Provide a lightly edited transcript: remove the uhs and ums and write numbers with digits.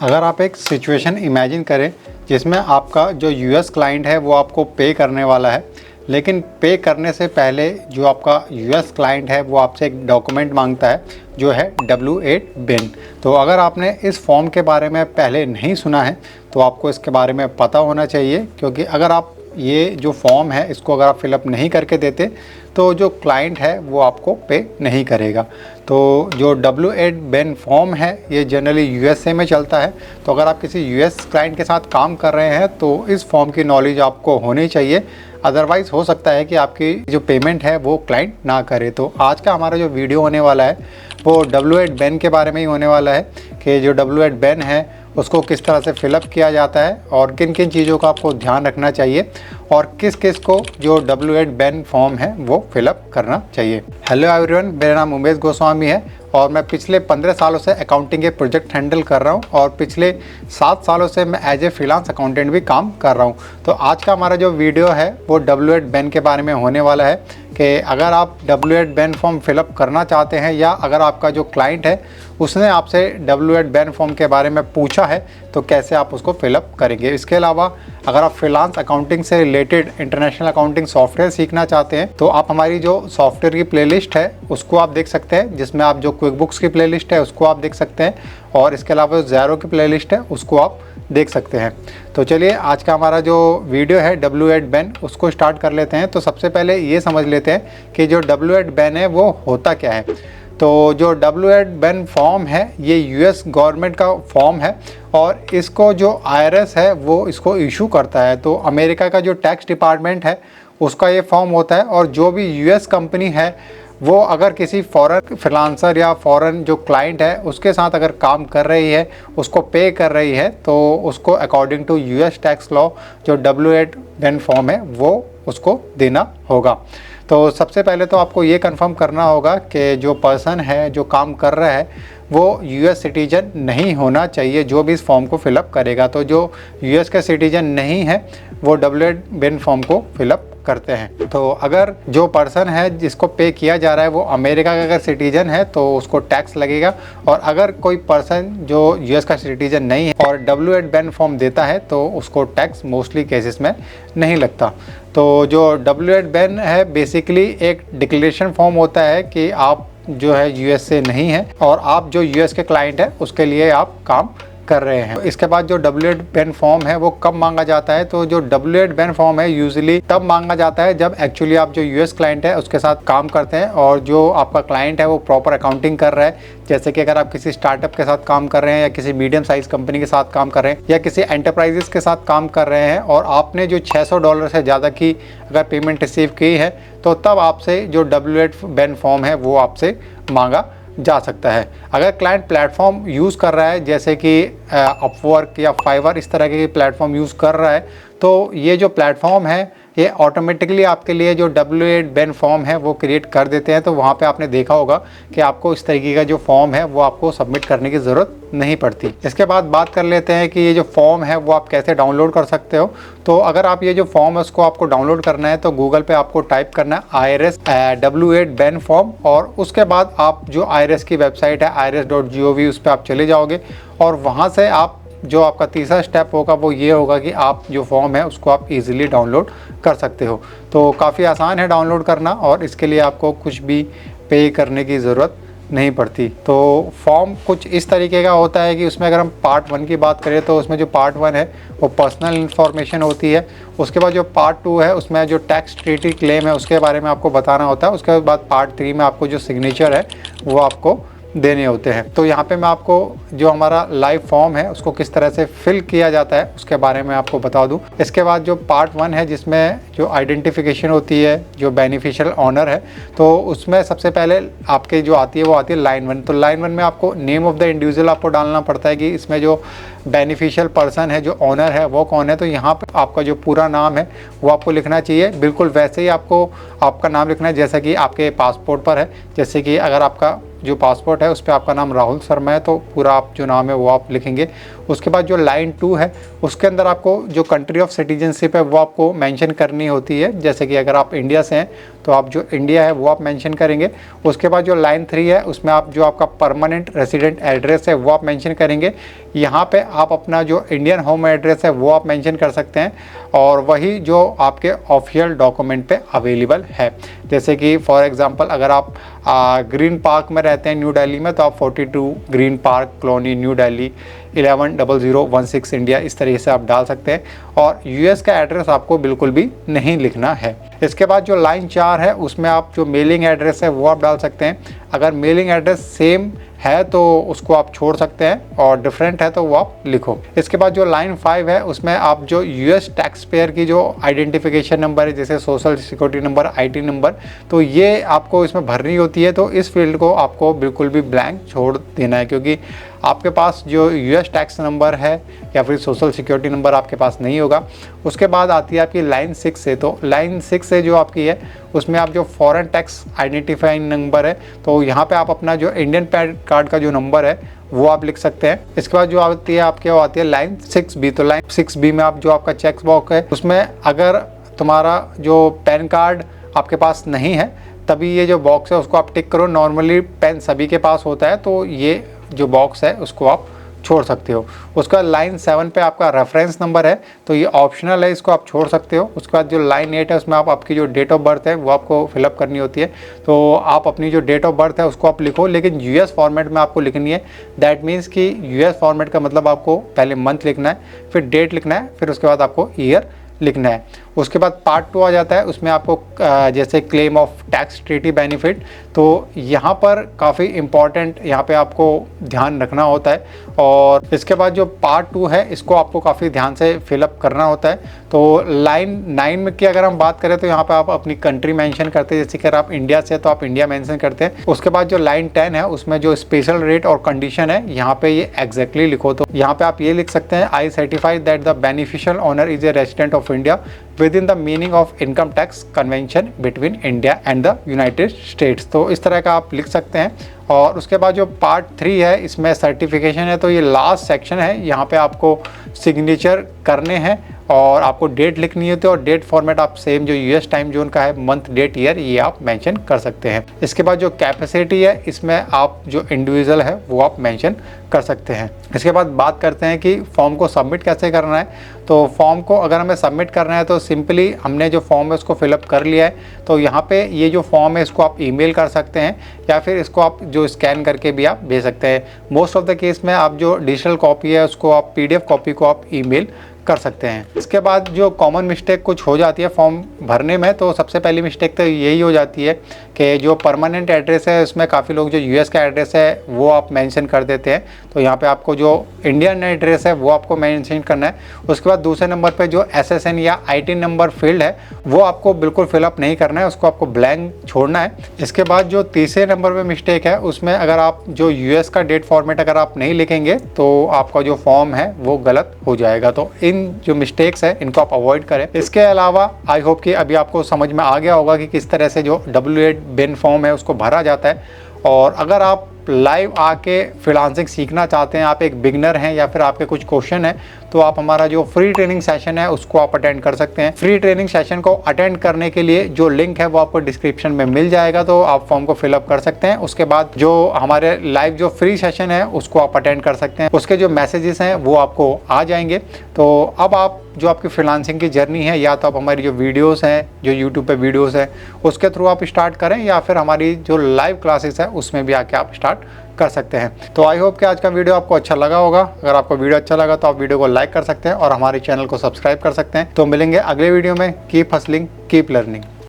अगर आप एक सिचुएशन इमेजिन करें जिसमें आपका जो यूएस क्लाइंट है वो आपको पे करने वाला है, लेकिन पे करने से पहले जो आपका यूएस क्लाइंट है वो आपसे एक डॉक्यूमेंट मांगता है जो है W8 बिन। तो अगर आपने इस फॉर्म के बारे में पहले नहीं सुना है तो आपको इसके बारे में पता होना चाहिए, क्योंकि अगर आप ये जो फॉर्म है इसको अगर आप फिलअप नहीं करके देते तो जो क्लाइंट है वो आपको पे नहीं करेगा। तो जो W8 बिन फॉर्म है ये जनरली यूएसए में चलता है। तो अगर आप किसी यूएस क्लाइंट के साथ काम कर रहे हैं तो इस फॉर्म की नॉलेज आपको होनी चाहिए, अदरवाइज़ हो सकता है कि आपकी जो पेमेंट है वो क्लाइंट ना करे। तो आज का हमारा जो वीडियो होने वाला है वो W8 बिन के बारे में ही होने वाला है कि जो W8 बिन है उसको किस तरह से फिलअप किया जाता है और किन किन चीज़ों का आपको ध्यान रखना चाहिए और किस किस को जो W8 बिन फॉर्म है वो फिलअप करना चाहिए। हेलो एवरीवन, मेरा नाम उमेश गोस्वामी है और मैं पिछले 15 सालों से अकाउंटिंग के प्रोजेक्ट हैंडल कर रहा हूं और पिछले 7 सालों से मैं एज ए फ्रीलांस अकाउंटेंट भी काम कर रहा हूं। तो आज का हमारा जो वीडियो है वो W8 बिन के बारे में होने वाला है कि अगर आप W8 बिन फॉर्म फिलअप करना चाहते हैं या अगर आपका जो क्लाइंट है उसने आपसे W8 बिन फॉर्म के बारे में पूछा है तो कैसे आप उसको फिलअप करेंगे। इसके अलावा अगर आप फ्रीलांस अकाउंटिंग से रिलेटेड इंटरनेशनल अकाउंटिंग सॉफ्टवेयर सीखना चाहते हैं तो आप हमारी जो सॉफ्टवेयर की प्लेलिस्ट है उसको आप देख सकते हैं, जिसमें आप जो क्विक बुक्स की प्लेलिस्ट है उसको आप देख सकते हैं और इसके अलावा जो ज़ेरो की प्लेलिस्ट है उसको आप देख सकते हैं। तो चलिए आज का हमारा जो वीडियो है W8 बिन उसको स्टार्ट कर लेते हैं। तो सबसे पहले ये समझ लेते हैं कि जो W8 बिन है वो होता क्या है। तो जो W8 बिन फॉर्म है ये यूएस गवर्नमेंट का फॉर्म है और इसको जो IRS है वो इसको इशू करता है। तो अमेरिका का जो टैक्स डिपार्टमेंट है उसका ये फॉर्म होता है और जो भी यूएस कंपनी है वो अगर किसी फॉरेन फ्रीलांसर या फॉरेन जो क्लाइंट है उसके साथ अगर काम कर रही है, उसको पे कर रही है, तो उसको according to US tax law जो W8 बिन फॉर्म है वो उसको देना होगा। तो सबसे पहले तो आपको ये कंफर्म करना होगा कि जो पर्सन है जो काम कर रहा है वो यूएस सिटीजन नहीं होना चाहिए जो भी इस फॉर्म को फिलअप करेगा। तो जो यूएस का सिटीजन नहीं है वो W8 बिन फॉर्म को फिलअप करते हैं। तो अगर जो पर्सन है जिसको पे किया जा रहा है वो अमेरिका का अगर सिटीजन है तो उसको टैक्स लगेगा, और अगर कोई पर्सन जो यूएस का सिटीजन नहीं है और W8 बिन फॉर्म देता है तो उसको टैक्स मोस्टली केसेस में नहीं लगता। तो जो W8 बिन है बेसिकली एक डिक्लेरेशन फॉर्म होता है कि आप जो है यूएस से नहीं है और आप जो यूएस के क्लाइंट है उसके लिए आप काम कर रहे हैं। इसके बाद जो W8 बिन फॉर्म है वो कब मांगा जाता है, तो जो W8 बिन फॉर्म है यूजुअली तब मांगा जाता है जब एक्चुअली आप जो यूएस क्लाइंट है उसके साथ काम करते हैं और जो आपका क्लाइंट है वो प्रॉपर अकाउंटिंग कर रहा है। जैसे कि अगर आप किसी स्टार्टअप के साथ काम कर रहे हैं या किसी मीडियम साइज कंपनी के साथ काम कर रहे हैं या किसी एंटरप्राइजेस के साथ काम कर रहे हैं और आपने जो $600 से ज़्यादा की अगर पेमेंट रिसीव की है तो तब आपसे जो W8 बिन फॉर्म है वो आपसे मांगा जा सकता है। अगर क्लाइंट प्लेटफॉर्म यूज़ कर रहा है जैसे कि अपवर्क या फाइवर इस तरह के प्लेटफॉर्म यूज़ कर रहा है तो ये जो प्लेटफॉर्म है ये ऑटोमेटिकली आपके लिए जो W8 बिन फॉर्म है वो क्रिएट कर देते हैं। तो वहाँ पे आपने देखा होगा कि आपको इस तरीके का जो फॉर्म है वो आपको सबमिट करने की ज़रूरत नहीं पड़ती। इसके बाद बात कर लेते हैं कि ये जो फॉर्म है वो आप कैसे डाउनलोड कर सकते हो। तो अगर आप ये जो फॉर्म है उसको आपको डाउनलोड करना है तो गूगल पे आपको टाइप करना है IRS W8 बिन फॉर्म और उसके बाद आप जो IRS की वेबसाइट है irs.gov उस पर आप चले जाओगे और वहाँ से आप जो आपका तीसरा स्टेप होगा वो ये होगा कि आप जो फॉर्म है उसको आप इजीली डाउनलोड कर सकते हो। तो काफ़ी आसान है डाउनलोड करना और इसके लिए आपको कुछ भी पे करने की ज़रूरत नहीं पड़ती। तो फॉर्म कुछ इस तरीके का होता है कि उसमें अगर हम पार्ट 1 की बात करें तो उसमें जो पार्ट 1 है वो पर्सनल इन्फॉर्मेशन होती है। उसके बाद जो पार्ट 2 है उसमें जो टैक्स ट्रीटी क्लेम है उसके बारे में आपको बताना होता है। उसके बाद पार्ट 3 में आपको जो सिग्नेचर है वो आपको देने होते हैं। तो यहाँ पे मैं आपको जो हमारा लाइव फॉर्म है उसको किस तरह से फिल किया जाता है उसके बारे में आपको बता दूँ। इसके बाद जो पार्ट 1 है जिसमें जो आइडेंटिफिकेशन होती है जो बेनिफिशियल ऑनर है तो उसमें सबसे पहले आपके जो आती है वो आती है लाइन 1। तो लाइन 1 में आपको नेम ऑफ़ द इंडिविजुअल आपको डालना पड़ता है कि इसमें जो बेनिफिशियल पर्सन है जो ऑनर है वो कौन है। तो यहाँ पे आपका जो पूरा नाम है वो आपको लिखना चाहिए, बिल्कुल वैसे ही आपको आपका नाम लिखना है जैसा कि आपके पासपोर्ट पर है। जैसे कि अगर आपका जो पासपोर्ट है उस पर आपका नाम राहुल शर्मा है तो पूरा आप जो नाम है वो आप लिखेंगे। उसके बाद जो लाइन 2 है उसके अंदर आपको जो कंट्री ऑफ सिटीजनशिप है वो आपको मेंशन करनी होती है। जैसे कि अगर आप इंडिया से हैं तो आप जो इंडिया है वो आप मेंशन करेंगे। उसके बाद जो लाइन 3 है उसमें आप जो आपका परमानेंट रेसिडेंट एड्रेस है वो आप मेंशन करेंगे। यहाँ पे आप अपना जो इंडियन होम एड्रेस है वो आप मेंशन कर सकते हैं, और वही जो आपके ऑफिशियल डॉक्यूमेंट पे अवेलेबल है। जैसे कि फॉर एग्जांपल अगर आप ग्रीन पार्क में रहते हैं न्यू दिल्ली में, तो आप 42 green park colony new Delhi 110016 India, इस तरीके से आप डाल सकते हैं। और यूएस का एड्रेस आपको बिल्कुल भी नहीं लिखना है। इसके बाद जो लाइन 4 है उसमें आप जो मेलिंग एड्रेस है वो आप डाल सकते हैं। अगर मेलिंग एड्रेस सेम है तो उसको आप छोड़ सकते हैं, और डिफरेंट है तो वो आप लिखो। इसके बाद जो लाइन 5 है उसमें आप जो यूएस टैक्स पेयर की जो आइडेंटिफिकेशन नंबर है, जैसे social security number, IT number, तो ये आपको इसमें भरनी होती है। तो इस फील्ड को आपको बिल्कुल भी ब्लैंक छोड़ देना है, क्योंकि आपके पास जो यूएस टैक्स नंबर है या फिर सोशल सिक्योरिटी नंबर आपके पास नहीं होगा। उसके बाद आती है आपकी लाइन 6 से। तो लाइन 6 से जो आपकी है उसमें आप जो फॉरेन टैक्स आइडेंटिफाइंग नंबर है, तो यहाँ पे आप अपना जो इंडियन पैन कार्ड का जो नंबर है वो आप लिख सकते हैं। इसके बाद जो आती है आपके, वो आती है लाइन 6B। तो लाइन 6B में आप जो आपका चेक बॉक्स है उसमें अगर तुम्हारा जो पैन कार्ड आपके पास नहीं है तभी ये जो बॉक्स है उसको आप टिक करो। नॉर्मली पैन सभी के पास होता है, तो ये जो बॉक्स है उसको आप छोड़ सकते हो। उसका लाइन 7 पे आपका रेफरेंस नंबर है, तो ये ऑप्शनल है, इसको आप छोड़ सकते हो। उसके बाद जो लाइन 8 है उसमें आप आपकी जो डेट ऑफ बर्थ है वो आपको फिलअप करनी होती है। तो आप अपनी जो डेट ऑफ बर्थ है उसको आप लिखो, लेकिन यूएस फॉर्मेट में आपको लिखनी है। दैट मीन्स कि यूएस फॉर्मेट का मतलब आपको पहले मंथ लिखना है, फिर डेट लिखना है, फिर उसके बाद आपको ईयर लिखना है। उसके बाद पार्ट 2 आ जाता है, उसमें आपको जैसे claim of tax treaty benefit, तो यहाँ पर काफ़ी इम्पॉर्टेंट यहाँ पे आपको ध्यान रखना होता है। और इसके बाद जो पार्ट 2 है इसको आपको काफ़ी ध्यान से फिलअप करना होता है। तो लाइन 9 में की अगर हम बात करें तो यहाँ पे आप अपनी कंट्री मेंशन करते हैं, जैसे कि अगर आप इंडिया से तो आप इंडिया मेंशन करते हैं। उसके बाद जो लाइन 10 है उसमें जो स्पेशल रेट और कंडीशन है यहाँ पे ये एग्जैक्टली लिखो। तो यहाँ पे आप ये लिख सकते हैं, I certify that the beneficial owner is a resident of India within the meaning of income tax convention between India and the United States। तो इस तरह का आप लिख सकते हैं। और उसके बाद जो पार्ट 3 है इसमें सर्टिफिकेशन है, तो ये लास्ट सेक्शन है। यहाँ पे आपको सिग्नेचर करने हैं और आपको डेट लिखनी होती है, और डेट फॉर्मेट आप सेम जो यूएस टाइम जोन का है, मंथ डेट ईयर, ये आप मेंशन कर सकते हैं। इसके बाद जो कैपेसिटी है इसमें आप जो इंडिविजुअल है वो आप मेंशन कर सकते हैं। इसके बाद बात करते हैं कि फॉर्म को सबमिट कैसे करना है। तो फॉर्म को अगर हमें सबमिट करना है तो सिंपली हमने जो फॉर्म है उसको फिलअप कर लिया है, तो यहाँ पे ये जो फॉर्म है इसको आप ईमेल कर सकते हैं, या फिर इसको आप जो स्कैन करके भी आप भेज सकते हैं। मोस्ट ऑफ द केस में आप जो डिजिटल कॉपी है उसको आप PDF कॉपी को आप ईमेल कर सकते हैं। इसके बाद जो कॉमन मिस्टेक कुछ हो जाती है फॉर्म भरने में, तो सबसे पहली मिस्टेक तो यही हो जाती है कि जो परमानेंट एड्रेस है उसमें काफ़ी लोग जो यूएस का एड्रेस है वो आप मेंशन कर देते हैं। तो यहाँ पे आपको जो इंडियन एड्रेस है वो आपको मेंशन करना है। उसके बाद दूसरे नंबर पे जो SSN या IT नंबर फील्ड है वो आपको बिल्कुल फिलअप नहीं करना है, उसको आपको ब्लैंक छोड़ना है। इसके बाद जो तीसरे नंबर पे मिस्टेक है उसमें अगर आप जो यूएस का डेट फॉर्मेट अगर आप नहीं लिखेंगे तो आपका जो फॉर्म है वो गलत हो जाएगा। तो इन जो मिस्टेक्स है इनको आप अवॉइड करें। इसके अलावा आई होप कि अभी आपको समझ में आ गया होगा कि किस तरह से जो W8 बिन फॉर्म है उसको भरा जाता है। और अगर आप लाइव आके फ्रीलांसिंग सीखना चाहते हैं, आप एक बिगनर हैं या फिर आपके कुछ क्वेश्चन है, तो आप हमारा जो फ्री ट्रेनिंग सेशन है उसको आप अटेंड कर सकते हैं। फ्री ट्रेनिंग सेशन को अटेंड करने के लिए जो लिंक है वो आपको डिस्क्रिप्शन में मिल जाएगा, तो आप फॉर्म को फिलअप कर सकते हैं। उसके बाद जो हमारे लाइव जो फ्री सेशन है उसको आप अटेंड कर सकते हैं, उसके जो मैसेजेस हैं वो आपको आ जाएंगे। तो अब आप जो आपकी फ्रीलांसिंग की जर्नी है, या तो आप हमारी जो वीडियोस हैं, जो यूट्यूब पे वीडियोस हैं उसके थ्रू आप स्टार्ट करें, या फिर हमारी जो लाइव क्लासेस है उसमें भी आके आप स्टार्ट कर सकते हैं। तो आई होप कि आज का वीडियो आपको अच्छा लगा होगा। अगर आपको वीडियो अच्छा लगा तो आप वीडियो को लाइक कर सकते हैं और हमारे चैनल को सब्सक्राइब कर सकते हैं। तो मिलेंगे अगले वीडियो में। Keep hustling, keep learning.